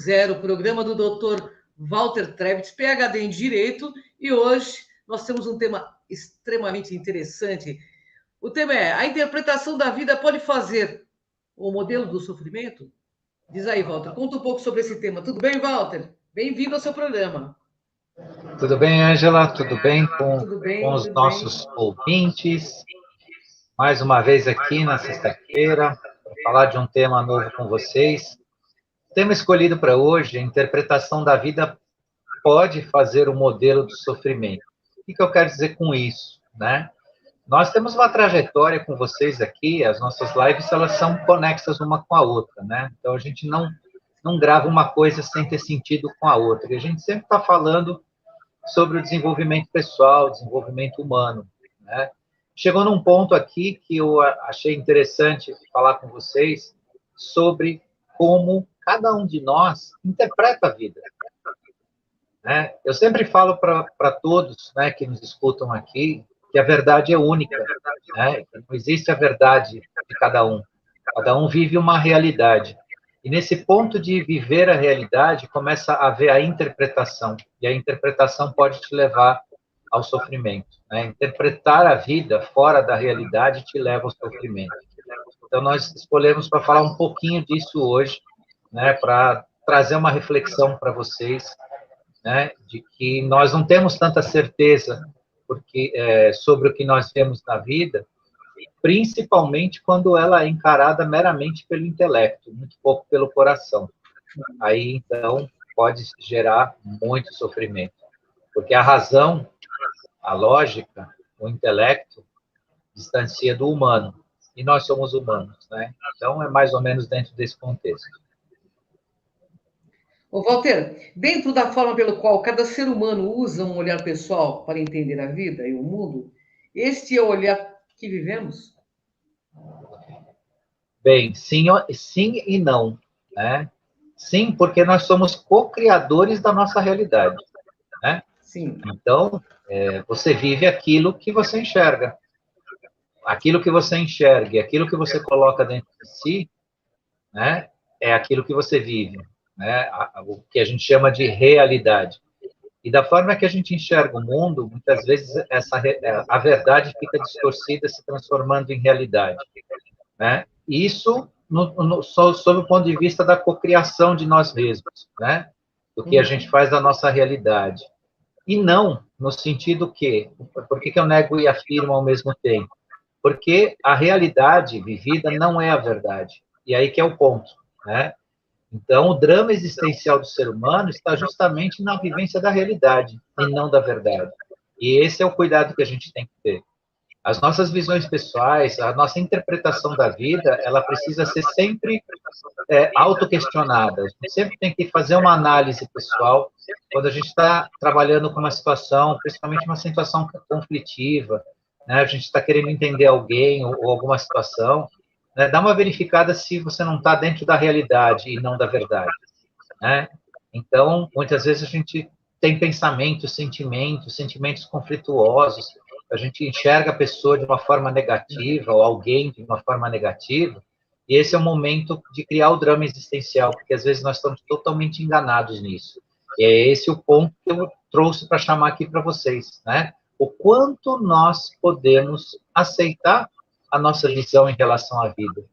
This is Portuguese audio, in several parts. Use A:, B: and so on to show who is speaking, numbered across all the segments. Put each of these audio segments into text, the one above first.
A: Zero, o programa do Dr. Walter Trebit, PhD em Direito, e hoje nós temos um tema extremamente interessante. O tema é: a interpretação da vida pode fazer o modelo do sofrimento? Diz aí, Walter, conta um pouco sobre esse tema. Tudo bem, Walter? Bem-vindo ao seu programa.
B: Tudo bem, Ângela? Tudo bem
A: Tudo bem,
B: com os nossos ouvintes? Mais uma vez aqui na sexta-feira, para falar de um tema novo com vocês. O tema escolhido para hoje, a interpretação da vida pode fazer o modelo do sofrimento. O que eu quero dizer com isso, né? Nós temos uma trajetória com vocês aqui, as nossas lives, elas são conexas uma com a outra, né? Então, a gente não grava uma coisa sem ter sentido com a outra. E a gente sempre está falando sobre o desenvolvimento pessoal, desenvolvimento humano, né? Chegou num ponto aqui que eu achei interessante falar com vocês sobre como cada um de nós interpreta a vida, né? Eu sempre falo para todos, né, que nos escutam aqui, que a verdade é única, né? Não existe a verdade de cada um. Cada um vive uma realidade. E nesse ponto de viver a realidade, começa a haver a interpretação. E a interpretação pode te levar ao sofrimento, né? Interpretar a vida fora da realidade te leva ao sofrimento. Então, nós escolhemos para falar um pouquinho disso hoje, né? Para trazer uma reflexão para vocês, né? De que nós não temos tanta certeza sobre o que nós vemos na vida, principalmente quando ela é encarada meramente pelo intelecto, muito pouco pelo coração. Aí, então, pode gerar muito sofrimento. Porque a razão, a lógica, o intelecto, distancia do humano. E nós somos humanos, né? Então, é mais ou menos dentro desse contexto.
A: Ô, Walter, dentro da forma pelo qual cada ser humano usa um olhar pessoal para entender a vida e o mundo, este é o olhar que vivemos?
B: Bem, sim e não, né? Sim, porque nós somos co-criadores da nossa realidade, né?
A: Sim.
B: Então, você vive aquilo que você enxerga. Aquilo que você enxerga e aquilo que você coloca dentro de si, né, é aquilo que você vive, né? O que a gente chama de realidade. E da forma que a gente enxerga o mundo, muitas vezes a verdade fica distorcida, se transformando em realidade, né? Isso sob o ponto de vista da cocriação de nós mesmos, né? Do que a gente faz da nossa realidade. E não no sentido que, por que eu nego e afirmo ao mesmo tempo? Porque a realidade vivida não é a verdade. E aí que é o ponto, né? Então, o drama existencial do ser humano está justamente na vivência da realidade e não da verdade. E esse é o cuidado que a gente tem que ter. As nossas visões pessoais, a nossa interpretação da vida, ela precisa ser sempre autoquestionada. A gente sempre tem que fazer uma análise pessoal quando a gente está trabalhando com uma situação, principalmente uma situação conflitiva, né? A gente está querendo entender alguém ou alguma situação, né? Dá uma verificada se você não está dentro da realidade e não da verdade, né? Então, muitas vezes a gente tem sentimentos conflituosos, a gente enxerga a pessoa de uma forma negativa, ou alguém de uma forma negativa, e esse é o momento de criar o drama existencial, porque às vezes nós estamos totalmente enganados nisso. E é esse o ponto que eu trouxe para chamar aqui para vocês, né? O quanto nós podemos aceitar a nossa visão em relação à vida,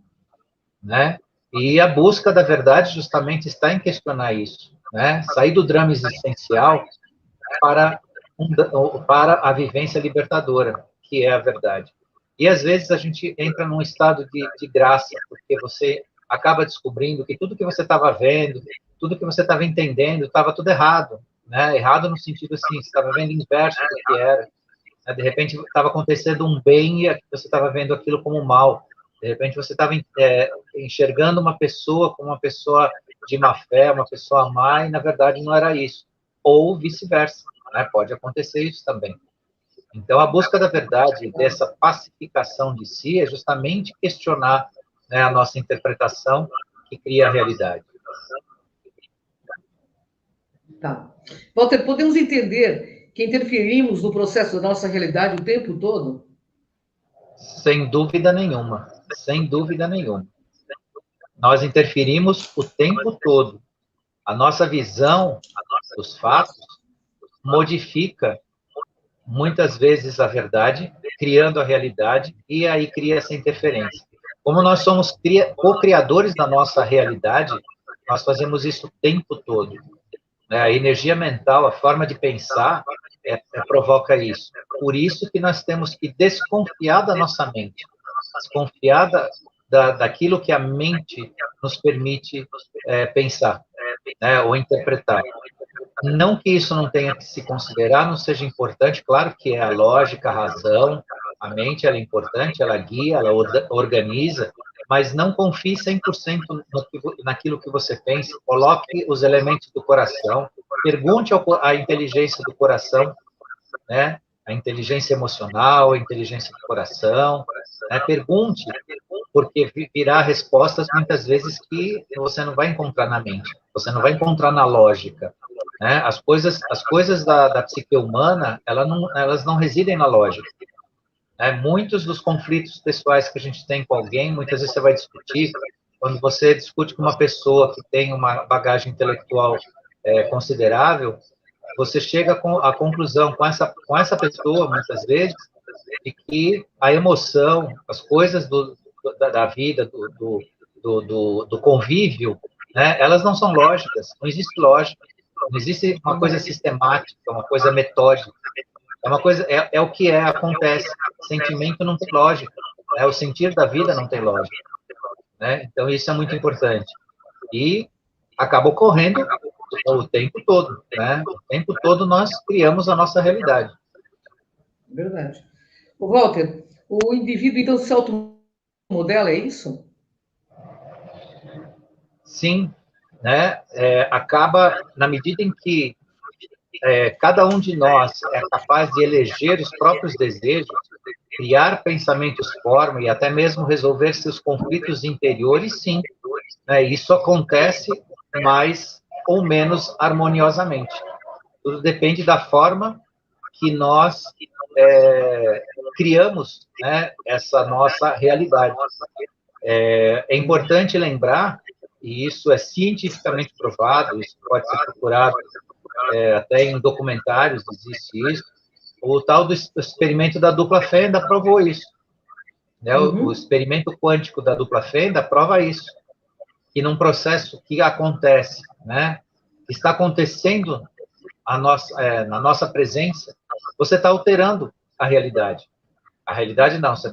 B: né? E a busca da verdade justamente está em questionar isso, né? Sair do drama existencial para a vivência libertadora, que é a verdade. E às vezes a gente entra num estado de graça, porque você acaba descobrindo que tudo que você estava vendo, tudo que você estava entendendo, estava tudo errado, né? Errado no sentido assim, você estava vendo inverso do que era, né? De repente estava acontecendo um bem e você estava vendo aquilo como mal. De repente você estava enxergando uma pessoa como uma pessoa de má fé, uma pessoa má, e na verdade não era isso. Ou vice-versa, né? Pode acontecer isso também. Então, a busca da verdade, dessa pacificação de si, é justamente questionar, né, a nossa interpretação que cria a realidade.
A: Tá. Walter, podemos entender que interferimos no processo da nossa realidade o tempo todo?
B: Sem dúvida nenhuma. Sem dúvida nenhuma. Nós interferimos o tempo todo. A nossa visão dos fatos modifica muitas vezes a verdade, criando a realidade, e aí cria essa interferência. Como nós somos co-criadores da nossa realidade, nós fazemos isso o tempo todo. A energia mental, a forma de pensar, provoca isso. Por isso que nós temos que desconfiar da nossa mente, desconfiar daquilo que a mente nos permite pensar, né, ou interpretar. Não que isso não tenha que se considerar, não seja importante, claro que é a lógica, a razão, a mente ela é importante, ela guia, ela organiza, mas não confie 100% naquilo que você pensa, coloque os elementos do coração, pergunte à inteligência do coração, né? A inteligência emocional, a inteligência do coração, né? Pergunte, porque virá respostas muitas vezes que você não vai encontrar na mente, você não vai encontrar na lógica, né? As coisas da psique humana, elas não residem na lógica. Muitos dos conflitos pessoais que a gente tem com alguém, muitas vezes você vai discutir, quando você discute com uma pessoa que tem uma bagagem intelectual considerável, você chega à conclusão com essa pessoa, muitas vezes, de que a emoção, as coisas da vida, do convívio, né, elas não são lógicas, não existe lógica, não existe uma coisa sistemática, uma coisa metódica. É uma coisa, é o que acontece. Sentimento não tem lógica. O sentir da vida não tem lógica. Né? Então, isso é muito importante. E acaba ocorrendo o tempo todo. Né? O tempo todo nós criamos a nossa realidade.
A: Verdade. O Walter, o indivíduo, então, se automodela, é isso?
B: Sim. Né? Acaba, na medida em que cada um de nós é capaz de eleger os próprios desejos, criar pensamentos forma e até mesmo resolver seus conflitos interiores, sim. Isso acontece mais ou menos harmoniosamente. Tudo depende da forma que nós criamos, né, essa nossa realidade. É importante lembrar, e isso é cientificamente provado, isso pode ser procurado até em documentários existe isso, o tal do experimento da dupla fenda provou isso. Né? O experimento quântico da dupla fenda prova isso, que num processo que acontece, né, que está acontecendo na nossa presença, você está alterando a realidade. A realidade não, você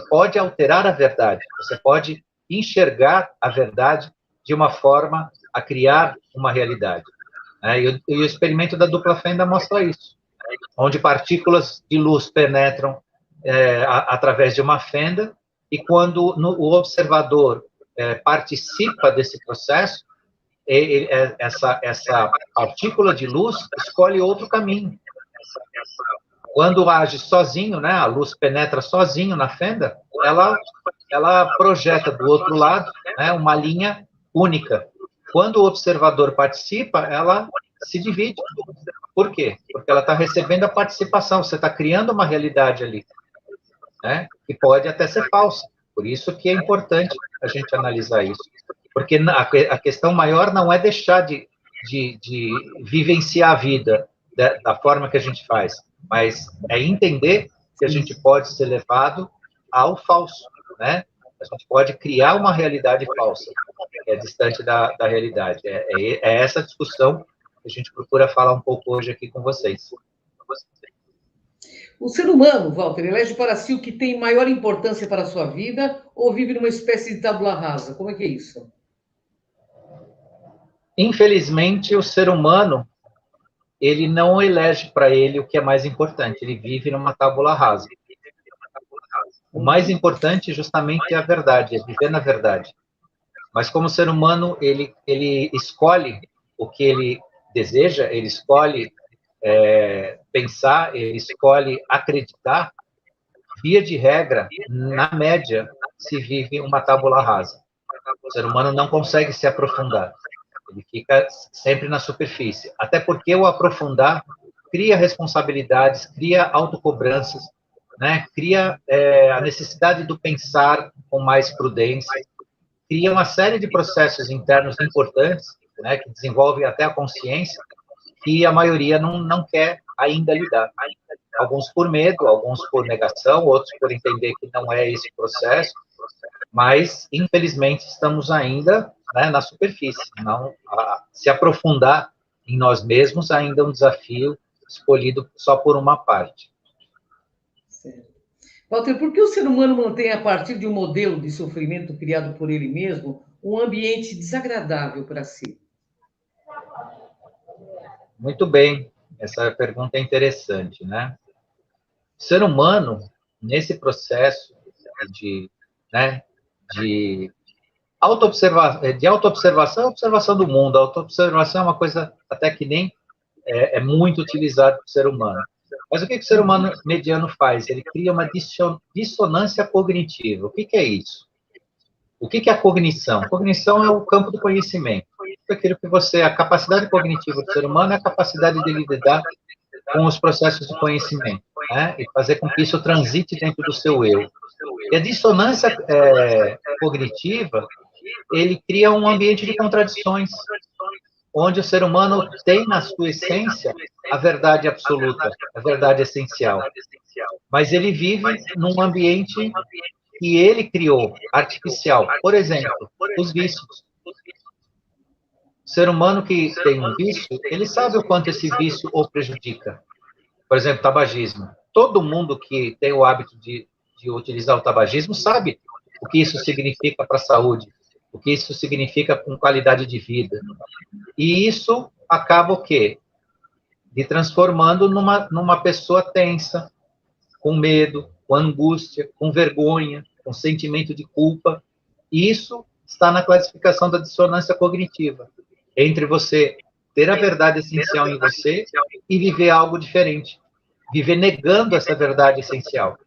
B: pode alterar a verdade, você pode enxergar a verdade de uma forma a criar uma realidade. E o experimento da dupla fenda mostra isso, onde partículas de luz penetram através de uma fenda, e quando o observador participa desse processo, essa partícula de luz escolhe outro caminho. Quando age sozinho, né, a luz penetra sozinho na fenda, ela projeta do outro lado, né, uma linha única. Quando o observador participa, ela se divide. Por quê? Porque ela está recebendo a participação, você está criando uma realidade ali, né? Que pode até ser falsa. Por isso que é importante a gente analisar isso. Porque a questão maior não é deixar de vivenciar a vida da forma que a gente faz, mas é entender que a gente pode ser levado ao falso, né? A gente pode criar uma realidade falsa, que é distante da realidade. É essa discussão que a gente procura falar um pouco hoje aqui com vocês.
A: O ser humano, Walter, elege para si o que tem maior importância para a sua vida ou vive numa espécie de tábula rasa? Como é que é isso?
B: Infelizmente, o ser humano, ele não elege para ele o que é mais importante, ele vive numa tábula rasa. O mais importante, justamente, é a verdade, é viver na verdade. Mas como ser humano, ele escolhe o que ele deseja, ele escolhe pensar, ele escolhe acreditar. Via de regra, na média, se vive uma tábula rasa. O ser humano não consegue se aprofundar. Ele fica sempre na superfície. Até porque o aprofundar cria responsabilidades, cria autocobranças, né? Cria a necessidade do pensar com mais prudência, cria uma série de processos internos importantes né, que desenvolvem até a consciência, que a maioria não quer ainda lidar. Alguns por medo, alguns por negação, outros por entender que não é esse processo, mas, infelizmente, estamos ainda, né, na superfície. Não, se aprofundar em nós mesmos ainda é um desafio escolhido só por uma parte.
A: Certo. Walter, por que o ser humano mantém, a partir de um modelo de sofrimento criado por ele mesmo, um ambiente desagradável para si?
B: Muito bem, essa pergunta é interessante, né? O ser humano, nesse processo né, de autoobservação, observação do mundo. A autoobservação é uma coisa até que nem é muito utilizada pelo ser humano. Mas o que o ser humano mediano faz? Ele cria uma dissonância cognitiva. O que é isso? O que é a cognição? Cognição é o campo do conhecimento. Aquilo que a capacidade cognitiva do ser humano é a capacidade de lidar com os processos de conhecimento, né? E fazer com que isso transite dentro do seu eu. E a dissonância cognitiva, ele cria um ambiente de contradições, onde o ser humano tem na sua essência a verdade absoluta, a verdade essencial. Mas ele vive num ambiente que ele criou, artificial. Por exemplo, os vícios. O ser humano que tem um vício, ele sabe o quanto esse vício o prejudica. Por exemplo, tabagismo. Todo mundo que tem o hábito de utilizar o tabagismo sabe o que isso significa para a saúde, o que isso significa com qualidade de vida. E isso acaba o quê? De transformando numa pessoa tensa, com medo, com angústia, com vergonha, com sentimento de culpa. E isso está na classificação da dissonância cognitiva, entre você ter a verdade essencial em você e viver algo diferente, viver negando essa verdade essencial.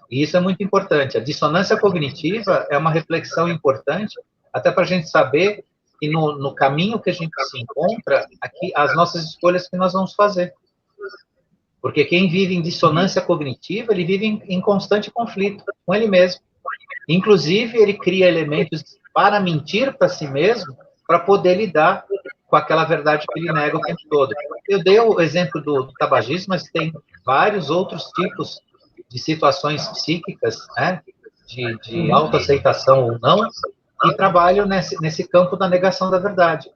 B: E isso é muito importante. A dissonância cognitiva é uma reflexão importante, até para a gente saber que no caminho que a gente se encontra, aqui, as nossas escolhas que nós vamos fazer. Porque quem vive em dissonância cognitiva, ele vive em constante conflito com ele mesmo. Inclusive, ele cria elementos para mentir para si mesmo, para poder lidar com aquela verdade que ele nega o tempo todo. Eu dei o exemplo do tabagismo, mas tem vários outros tipos de situações psíquicas, né, de autoaceitação ou não, que trabalham nesse campo da negação da verdade.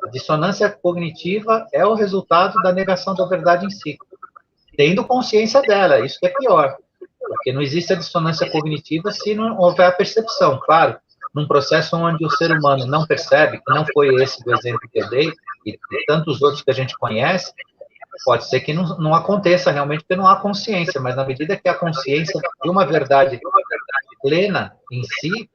B: A dissonância cognitiva é o resultado da negação da verdade em si, tendo consciência dela, isso que é pior, porque não existe a dissonância cognitiva se não houver a percepção. Claro, num processo onde o ser humano não percebe, que não foi esse do exemplo que eu dei, e tantos outros que a gente conhece, pode ser que não aconteça realmente, porque não há consciência, mas na medida que há consciência de uma verdade plena em si,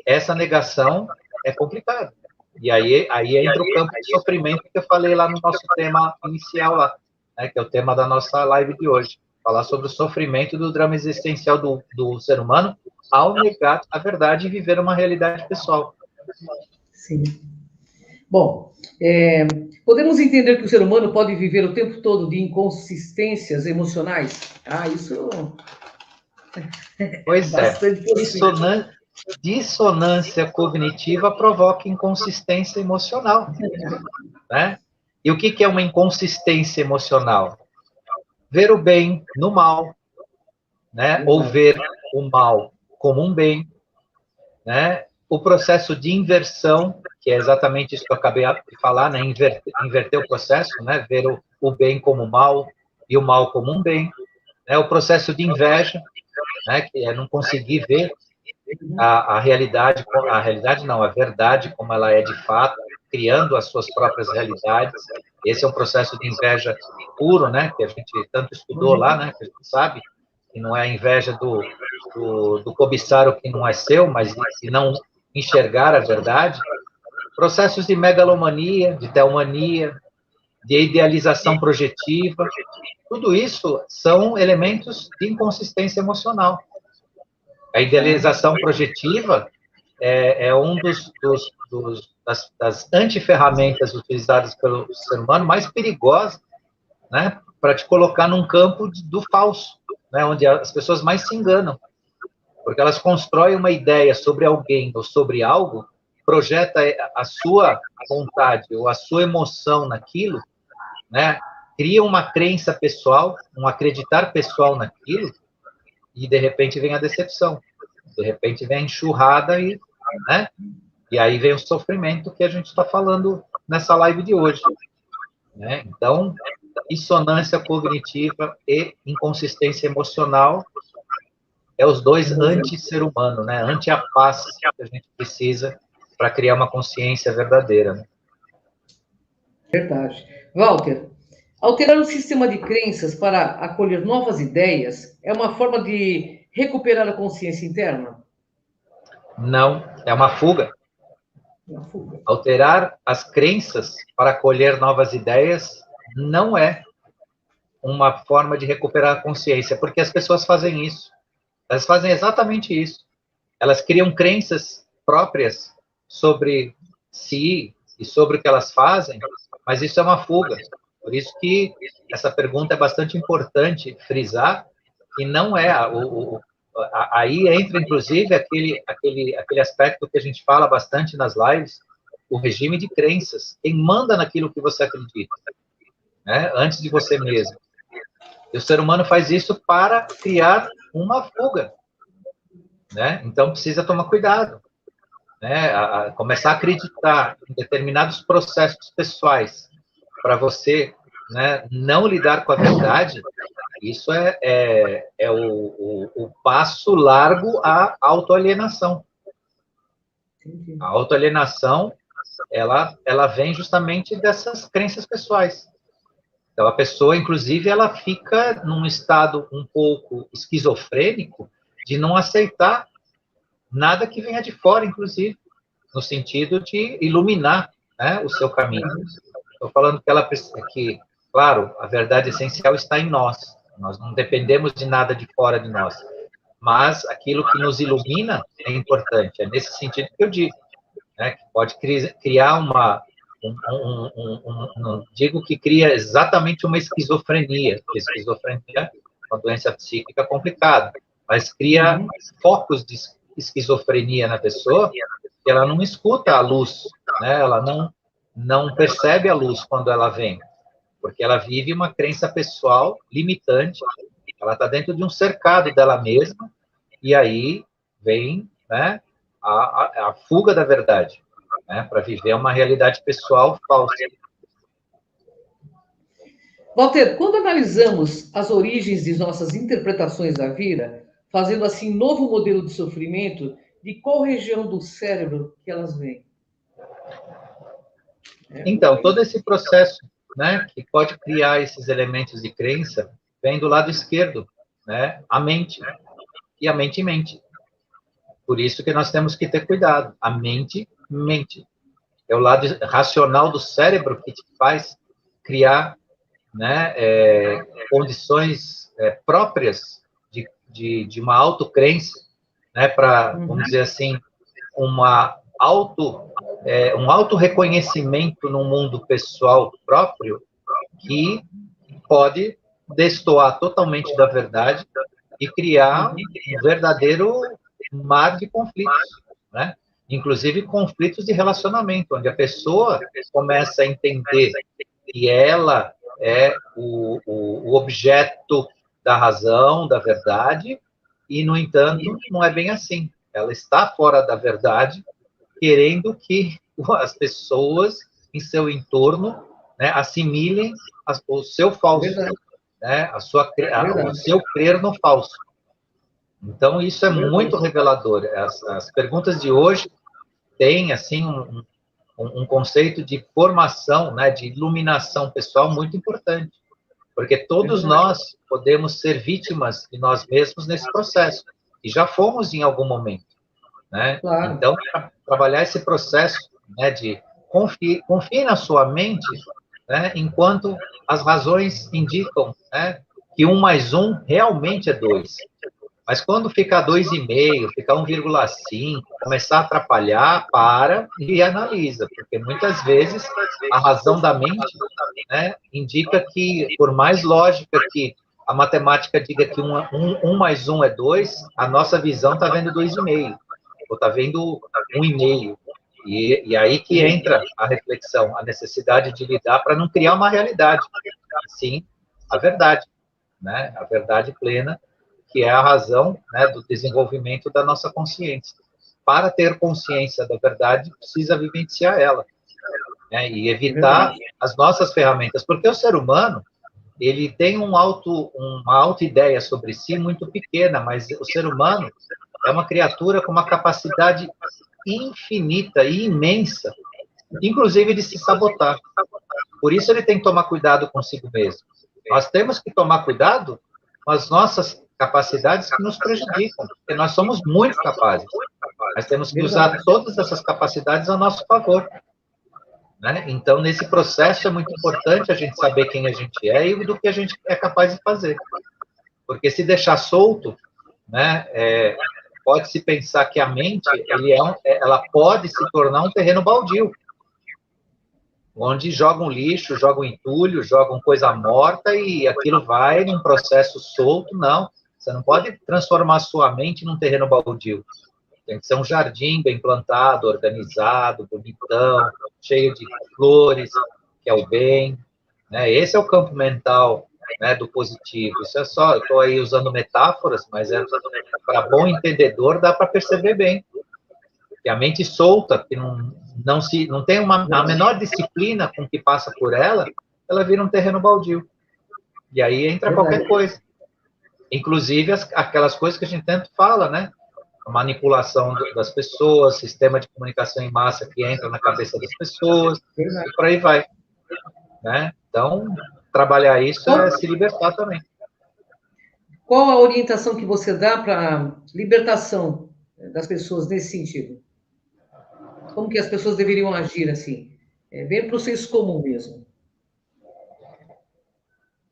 B: essa negação é complicada. E aí entra o campo de sofrimento que eu falei lá no nosso tema inicial lá, né, que é o tema da nossa live de hoje. Falar sobre o sofrimento do drama existencial do ser humano ao negar a verdade e viver uma realidade pessoal.
A: Sim. Bom, podemos entender que o ser humano pode viver o tempo todo de inconsistências emocionais? Isso...
B: Pois é. Dissonância cognitiva provoca inconsistência emocional, né? E o que é uma inconsistência emocional? Ver o bem no mal, né? Ou ver o mal como um bem, né? O processo de inversão, que é exatamente isso que eu acabei de falar, né? Inverter o processo, né? Ver o bem como mal e o mal como um bem, né? O processo de inveja, né? Que é não conseguir ver a realidade não, a verdade como ela é de fato, criando as suas próprias realidades. Esse é um processo de inveja puro, né, que a gente tanto estudou lá, né, que a gente sabe que não é a inveja do cobiçar o que não é seu, mas de não enxergar a verdade. Processos de megalomania, de teomania, de idealização projetiva, tudo isso são elementos de inconsistência emocional. A idealização projetiva é um das antiferramentas utilizadas pelo ser humano mais perigosas, né, para te colocar num campo do falso, né, onde as pessoas mais se enganam, porque elas constroem uma ideia sobre alguém ou sobre algo, projeta a sua vontade ou a sua emoção naquilo, né? Cria uma crença pessoal, um acreditar pessoal naquilo, e de repente vem a decepção, de repente vem a enxurrada né? E aí vem o sofrimento que a gente está falando nessa live de hoje, né? Então, dissonância cognitiva e inconsistência emocional é os dois anti-ser humano, né? Anti a paz que a gente precisa para criar uma consciência verdadeira. Né?
A: Verdade. Walter, alterar o sistema de crenças para acolher novas ideias é uma forma de recuperar a consciência interna?
B: Não, é uma fuga.
A: Uma fuga.
B: Alterar as crenças para acolher novas ideias não é uma forma de recuperar a consciência, porque as pessoas fazem isso. Elas fazem exatamente isso. Elas criam crenças próprias sobre si e sobre o que elas fazem, mas isso é uma fuga. Por isso que essa pergunta é bastante importante frisar, que não é aí entra, inclusive, aquele aspecto que a gente fala bastante nas lives, o regime de crenças. Quem manda naquilo que você acredita, né? Antes de você mesmo. E o ser humano faz isso para criar uma fuga, né? Então, precisa tomar cuidado, né? Começar a acreditar em determinados processos pessoais para você, né, não lidar com a verdade. Isso é o passo largo à autoalienação. A autoalienação, ela vem justamente dessas crenças pessoais. Então, a pessoa, inclusive, ela fica num estado um pouco esquizofrênico de não aceitar nada que venha de fora, inclusive, no sentido de iluminar, né, o seu caminho. Estou falando que, claro, a verdade essencial está em nós. Nós não dependemos de nada de fora de nós. Mas aquilo que nos ilumina é importante. É nesse sentido que eu digo, né, que pode criar não digo que cria exatamente uma esquizofrenia, porque esquizofrenia é uma doença psíquica complicada, mas cria focos de esquizofrenia na pessoa, que ela não escuta a luz, né? Ela não percebe a luz quando ela vem, porque ela vive uma crença pessoal limitante, ela está dentro de um cercado dela mesma, e aí vem, né, a fuga da verdade, né, para viver uma realidade pessoal falsa.
A: Walter, quando analisamos as origens de nossas interpretações da vida, fazendo assim novo modelo de sofrimento, de qual região do cérebro que elas vêm?
B: Então, todo esse processo, né, que pode criar esses elementos de crença, vem do lado esquerdo, né, a mente. E a mente mente. Por isso que nós temos que ter cuidado. A mente mente. É o lado racional do cérebro que te faz criar, né, condições próprias de uma autocrença, né, para, vamos dizer assim, um auto-reconhecimento no mundo pessoal próprio que pode destoar totalmente da verdade e criar um verdadeiro mar de conflitos, né? Inclusive conflitos de relacionamento, onde a pessoa começa a entender que ela é o objeto da razão, da verdade, e, no entanto, não é bem assim. Ela está fora da verdade, querendo que as pessoas em seu entorno, né, assimilem o seu falso, né, o seu crer no falso. Então, isso é muito revelador. As perguntas de hoje têm, assim, um conceito de formação, né, de iluminação pessoal muito importante, porque todos nós podemos ser vítimas de nós mesmos nesse processo, e já fomos em algum momento, né? Claro. Então, trabalhar esse processo, né, de confie na sua mente, né, enquanto as razões indicam, né, que 1 mais 1 realmente é 2. Mas quando ficar 2,5, ficar 1,5, começar a atrapalhar, para e analisa, porque muitas vezes a razão da mente, né, indica que, por mais lógica que a matemática diga que 1 mais 1 é 2, a nossa visão está vendo 2,5, ou está vendo 1,5. E aí que entra a reflexão, a necessidade de lidar para não criar uma realidade, sim, a verdade, né? A verdade plena, que é a razão, né, do desenvolvimento da nossa consciência. Para ter consciência da verdade, precisa vivenciar ela, né? E evitar as nossas ferramentas, porque o ser humano, ele tem uma auto-ideia sobre si muito pequena, mas o ser humano é uma criatura com uma capacidade infinita e imensa, inclusive de se sabotar. Por isso ele tem que tomar cuidado consigo mesmo. Nós temos que tomar cuidado com as nossas capacidades que nos prejudicam, porque nós somos muito capazes. Nós temos que usar todas essas capacidades a nosso favor, né? Então, nesse processo é muito importante a gente saber quem a gente é e do que a gente é capaz de fazer. Porque se deixar solto, né, pode-se pensar que a mente ela pode se tornar um terreno baldio, onde jogam lixo, jogam entulho, jogam coisa morta e aquilo vai num processo solto. Não, você não pode transformar sua mente num terreno baldio. Tem que ser um jardim bem plantado, organizado, bonitão, cheio de flores, que é o bem, né? Esse é o campo mental, né, do positivo. Isso é só, eu estou aí usando metáforas, mas para bom entendedor dá para perceber bem. Que a mente solta, que não tem a menor disciplina com que passa por ela, ela vira um terreno baldio. E aí entra qualquer coisa. Inclusive aquelas coisas que a gente tanto fala, né? A manipulação das pessoas, sistema de comunicação em massa que entra na cabeça das pessoas, e por aí vai. Né? Então, trabalhar isso é se libertar também.
A: Qual a orientação que você dá para libertação das pessoas nesse sentido? Como que as pessoas deveriam agir assim? Bem para o senso comum mesmo.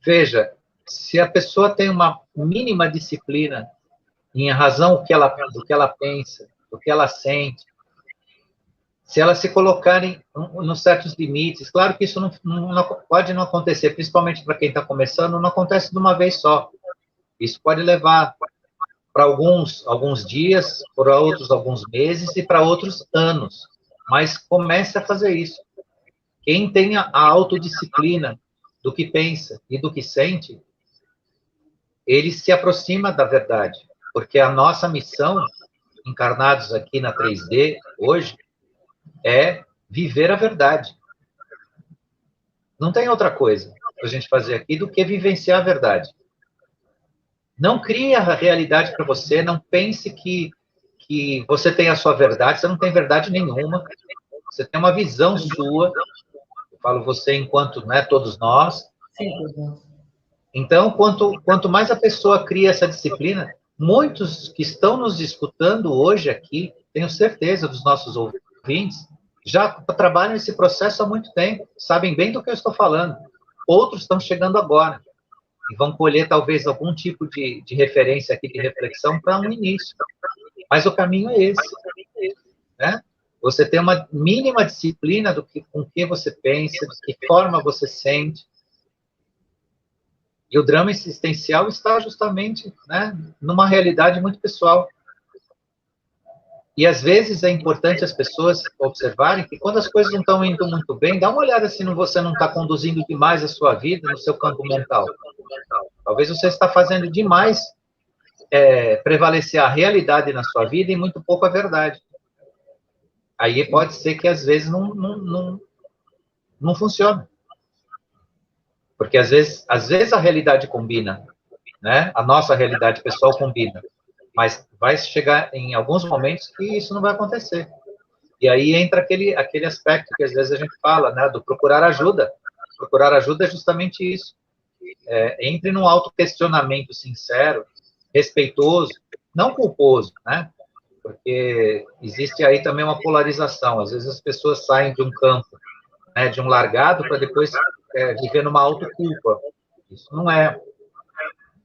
B: Veja, se a pessoa tem uma mínima disciplina em razão do que ela pensa, do que ela sente, se elas se colocarem nos certos limites, claro que isso pode não acontecer, principalmente para quem está começando, não acontece de uma vez só. Isso pode levar para alguns dias, para outros alguns meses e para outros anos. Mas comece a fazer isso. Quem tem a autodisciplina do que pensa e do que sente, ele se aproxima da verdade. Porque a nossa missão, encarnados aqui na 3D, hoje, é viver a verdade. Não tem outra coisa para a gente fazer aqui do que vivenciar a verdade. Não crie a realidade para você, não pense que você tem a sua verdade, você não tem verdade nenhuma, você tem uma visão sua, eu falo você enquanto, né, todos nós.
A: Sim, todos nós.
B: Então, quanto mais a pessoa cria essa disciplina, muitos que estão nos escutando hoje aqui, tenho certeza dos nossos ouvintes, já trabalham esse processo há muito tempo, sabem bem do que eu estou falando. Outros estão chegando agora e vão colher talvez algum tipo de referência aqui, de reflexão para um início. Mas o caminho é esse, né? Você tem uma mínima disciplina com que você pensa, de que forma você sente. E o drama existencial está justamente, né, numa realidade muito pessoal. E às vezes é importante as pessoas observarem que quando as coisas não estão indo muito bem, dá uma olhada se você não está conduzindo demais a sua vida no seu campo mental. Talvez você está fazendo demais prevalecer a realidade na sua vida e muito pouco a verdade. Aí pode ser que às vezes não funcione. Porque às vezes a realidade combina, né? A nossa realidade pessoal combina. Mas vai chegar em alguns momentos que isso não vai acontecer. E aí entra aquele aspecto que às vezes a gente fala, né, do procurar ajuda. Procurar ajuda é justamente isso. Entre num autoquestionamento sincero, respeitoso, não culposo, né? Porque existe aí também uma polarização. Às vezes as pessoas saem de um campo, né, de um largado, para depois viver numa autoculpa. Isso não é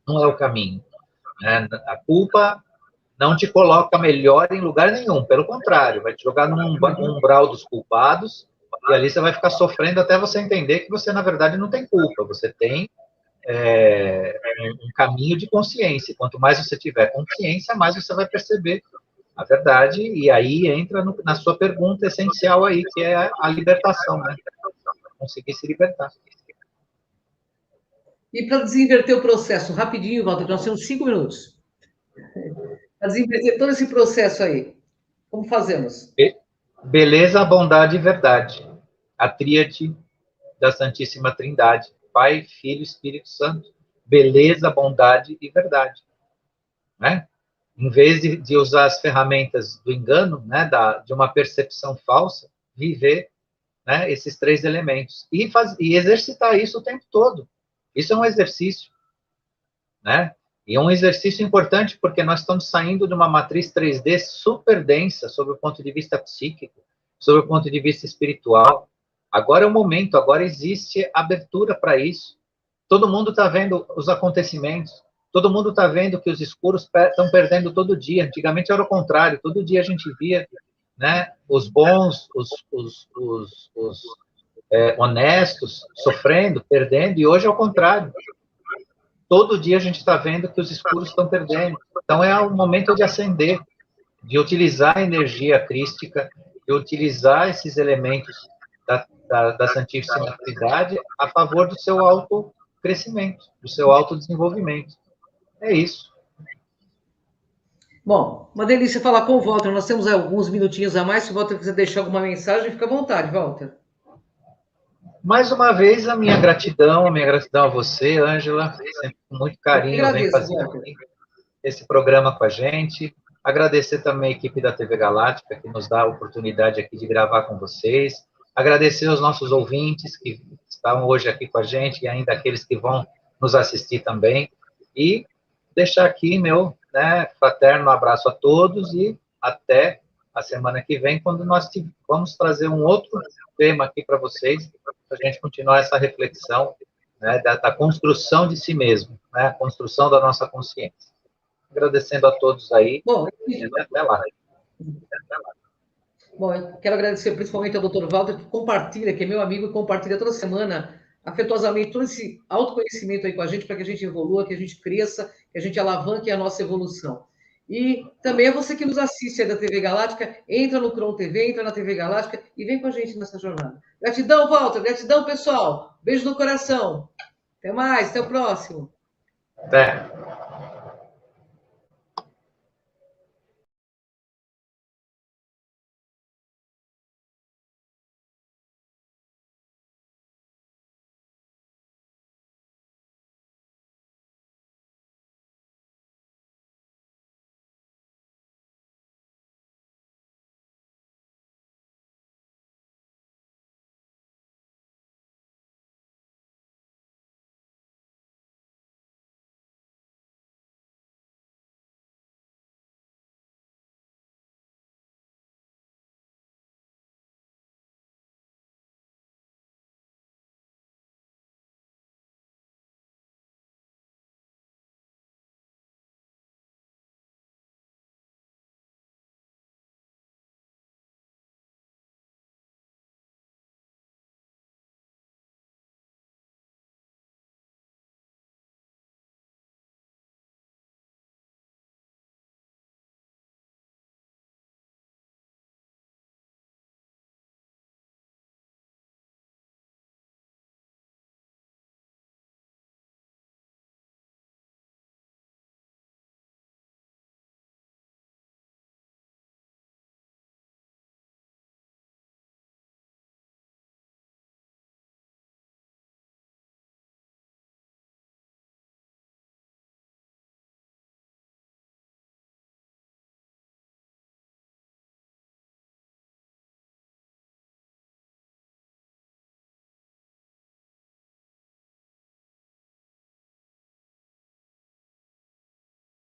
B: o caminho. Né? A culpa não te coloca melhor em lugar nenhum, pelo contrário, vai te jogar num umbral dos culpados, e ali você vai ficar sofrendo até você entender que você, na verdade, não tem culpa, você tem um caminho de consciência. Quanto mais você tiver consciência, mais você vai perceber a verdade, e aí entra na sua pergunta essencial aí, que é a libertação, né? Conseguir se libertar.
A: E para desinverter o processo, rapidinho, Walter, nós temos 5 minutos. Para desinverter todo esse processo aí, como fazemos?
B: Beleza, bondade e verdade. A tríade da Santíssima Trindade. Pai, Filho e Espírito Santo. Beleza, bondade e verdade. Né? Em vez de usar as ferramentas do engano, né, de uma percepção falsa, viver, né, esses 3 elementos. E exercitar isso o tempo todo. Isso é um exercício. Né? E é um exercício importante porque nós estamos saindo de uma matriz 3D super densa, sob o ponto de vista psíquico, sob o ponto de vista espiritual. Agora é o momento, agora existe abertura para isso. Todo mundo está vendo os acontecimentos, todo mundo está vendo que os escuros estão perdendo todo dia. Antigamente era o contrário, todo dia a gente via, né, os bons, os honestos sofrendo, perdendo, e hoje é o contrário. Todo dia a gente está vendo que os escuros estão perdendo. Então é o momento de acender, de utilizar a energia crística, de utilizar esses elementos da Santíssima Trindade a favor do seu autocrescimento, do seu autodesenvolvimento. É isso.
A: Bom, uma delícia falar com o Walter. Nós temos alguns minutinhos a mais. Se o Walter quiser deixar alguma mensagem, fica à vontade, Walter.
B: Mais uma vez, a minha gratidão a você, Ângela, sempre com muito carinho, vem fazer esse programa com a gente. Agradecer também a equipe da TV Galáctica, que nos dá a oportunidade aqui de gravar com vocês. Agradecer aos nossos ouvintes que estão hoje aqui com a gente e ainda aqueles que vão nos assistir também. E deixar aqui meu, né, fraterno abraço a todos e até a semana que vem, quando nós vamos trazer um outro tema aqui para vocês, para a gente continuar essa reflexão, né, da construção de si mesmo, né, a construção da nossa consciência. Agradecendo a todos aí.
A: Bom,
B: e até lá.
A: Bom, eu quero agradecer principalmente ao Dr. Walter, que compartilha, que é meu amigo, e compartilha toda semana, afetuosamente, todo esse autoconhecimento aí com a gente, para que a gente evolua, que a gente cresça, que a gente alavanque a nossa evolução. E também é você que nos assiste aí da TV Galáctica, entra no Cron TV, entra na TV Galáctica e vem com a gente nessa jornada. Gratidão, Walter, gratidão, pessoal. Beijo no coração. Até mais, até o próximo.
B: Até.